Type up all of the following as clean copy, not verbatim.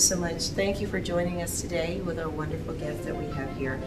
so much. Thank you for joining us today with our wonderful guest that we have here,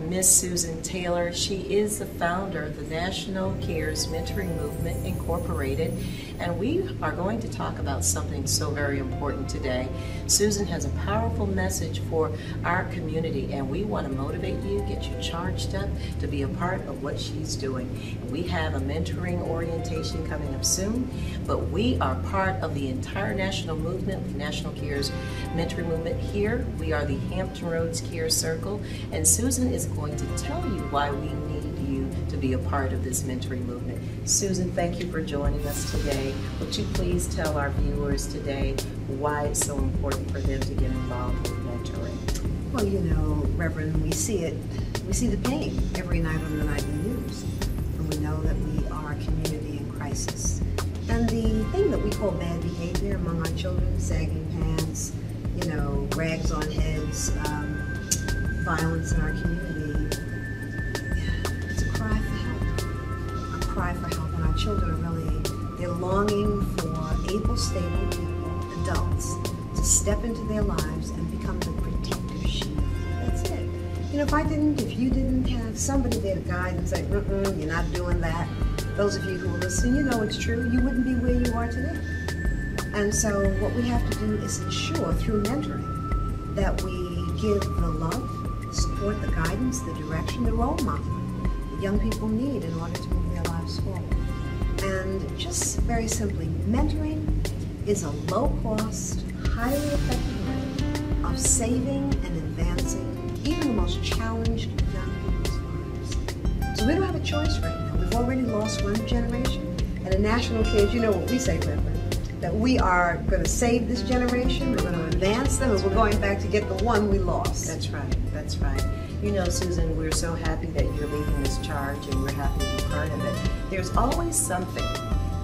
Miss Susan Taylor. She is the founder of the National Cares Mentoring Movement Incorporated, and we are going to talk about something so very important today. Susan has a powerful message for our community, and we want to motivate you, get you charged up to be a part of what she's doing. We have a mentoring orientation coming up soon, but we are part of the entire national movement, the National Cares Mentoring Movement here. We are the Hampton Roads Care Circle, and Susan is going to tell you why we need you to be a part of this mentoring movement. Susan, thank you for joining us today. Would you please tell our viewers today why it's so important for them to get involved with mentoring? Well, you know, Reverend, we see the pain every night on the nightly news, and we know that we are a community in crisis. And the thing that we call bad behavior among our children, sagging pants, you know, rags on heads, violence in our community, it's a cry for help. A cry for help. And our children are really, they're longing for able, stable people, adults, to step into their lives and become the protective shield. That's it. You know, if you didn't have somebody there to guide and say, you're not doing that, those of you who are listening, you know it's true, you wouldn't be where you are today. And so what we have to do is ensure through mentoring that we give the love, the support, the guidance, the direction, the role model that young people need in order to move their lives forward. And just very simply, mentoring is a low-cost, highly effective way of saving and advancing even the most challenged young people's lives. So we don't have a choice right now. We've already lost one generation. And in national cares, you know what we say, Reverend, that we are going to save this generation, we're going to advance them, and we're going back to get the one we lost. That's right, that's right. You know, Susan, we're so happy that you're leading this charge, and we're happy to be part of it. There's always something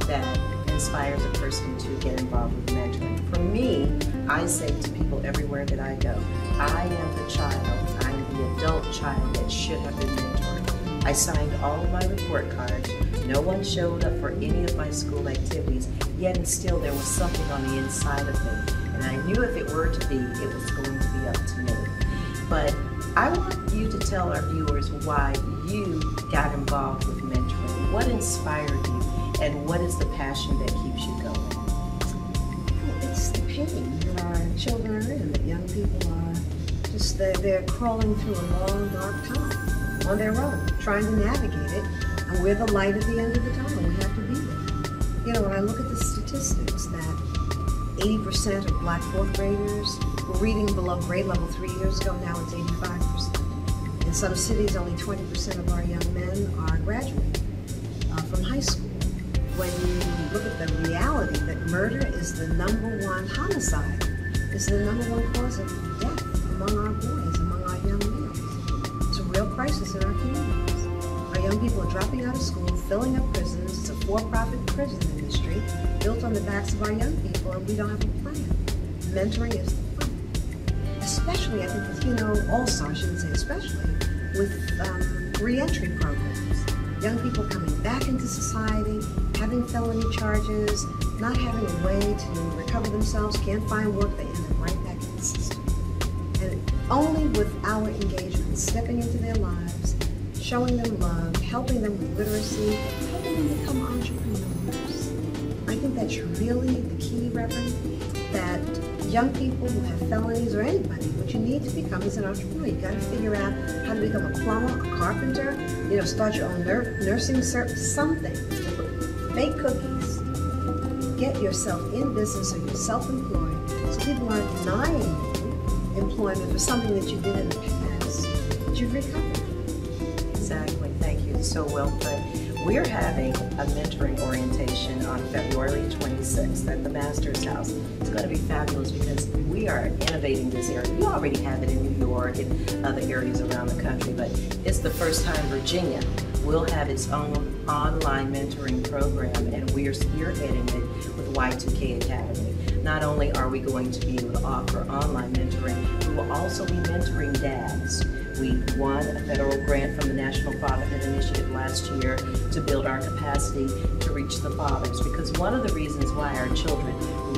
that inspires a person to get involved with mentoring. For me, I say to people everywhere that I go, I am the child, I'm the adult child that should have been mentored. I signed all of my report cards. No one showed up for any of my school activities, yet and still there was something on the inside of me. And I knew if it were to be, it was going to be up to me. But I want you to tell our viewers why you got involved with mentoring. What inspired you, and what is the passion that keeps you going? It's the pain that our children are in, that young people are just, they're crawling through a long, dark tunnel on their own, trying to navigate it, and we're the light at the end of the tunnel. We have to be there. You know, when I look at the statistics that 80% of black fourth graders were reading below grade level 3 years ago, now it's 85%. In some cities, only 20% of our young men are graduating from high school. When you look at the reality that murder is the #1 homicide, is the #1 cause of death among our boys, among our young males. It's a real crisis in our communities. Our young people are dropping out of school, filling up prisons. It's a for-profit prison industry built on the backs of our young people, and we don't have a plan. Mentoring is the plan. Especially, I think, with, you know, also, I shouldn't say especially, with re-entry programs. Young people coming back into society, having felony charges, not having a way to recover themselves, can't find work, they end up right back in the system. And only with our engagement, stepping into their lives, showing them love, helping them with literacy, helping them become entrepreneurs. I think that's really the key, Reverend, that young people who have felonies, or anybody, what you need to become is an entrepreneur. You got to figure out how to become a plumber, a carpenter, you know, start your own nursing service, something. Bake cookies. Get yourself in business so you're self-employed, so people aren't denying you employment for something that you did in the past, that you've recovered. Exactly. Thank you. So well put. We're having a mentoring orientation on February 26th at the Master's House. It's going to be fabulous because we are innovating this area. You already have it in New York and other areas around the country, but it's the first time Virginia will have its own online mentoring program, and we are spearheading it with Y2K Academy. Not only are we going to be able to offer online mentoring, we will also be mentoring dads. We won a federal grant from the National Fatherhood Initiative last year to build our capacity to reach the fathers, because one of the reasons why our children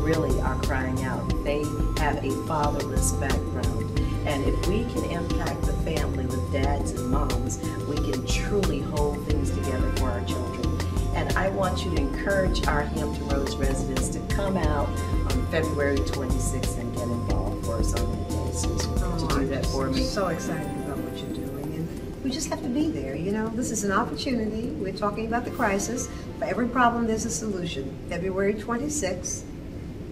really are crying out. They have a fatherless background. And if we can impact the family with dads and moms, we can truly hold things together for our children. And I want you to encourage our Hampton Roads residents to come out on February 26th and get involved for us on that day. Susan, to do that for me. I'm so excited about what you're doing. And we just have to be there. You know, this is an opportunity. We're talking about the crisis. For every problem, there's a solution. February 26th,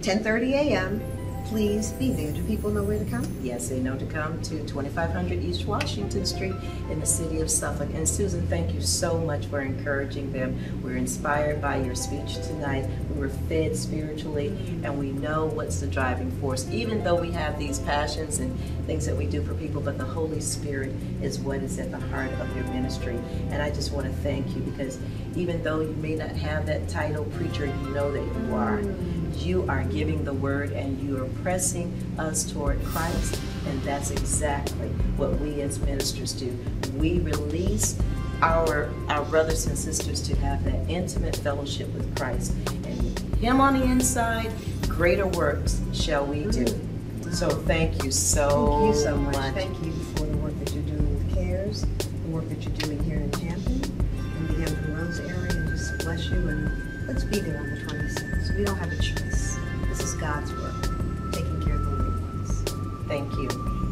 10:30 a.m. Please be there. Do people know where to come? Yes, they know to come to 2500 East Washington Street in the city of Suffolk. And Susan, thank you so much for encouraging them. We're inspired by your speech tonight. We were fed spiritually, and we know what's the driving force. Even though we have these passions and things that we do for people, but the Holy Spirit is what is at the heart of your ministry. And I just want to thank you, because even though you may not have that title, preacher, you know that you are. You are giving the word, and you are pressing us toward Christ, and that's exactly what we as ministers do. We release our brothers and sisters to have that intimate fellowship with Christ, and Him on the inside, greater works shall we do. So thank you so much. Thank you for the work that you're doing with CARES, the work that you're doing here in Hampton, in the Hampton Roads area, and just bless you. And let's be there on the 26th. We don't have a choice. This is God's work, taking care of the little ones. Thank you.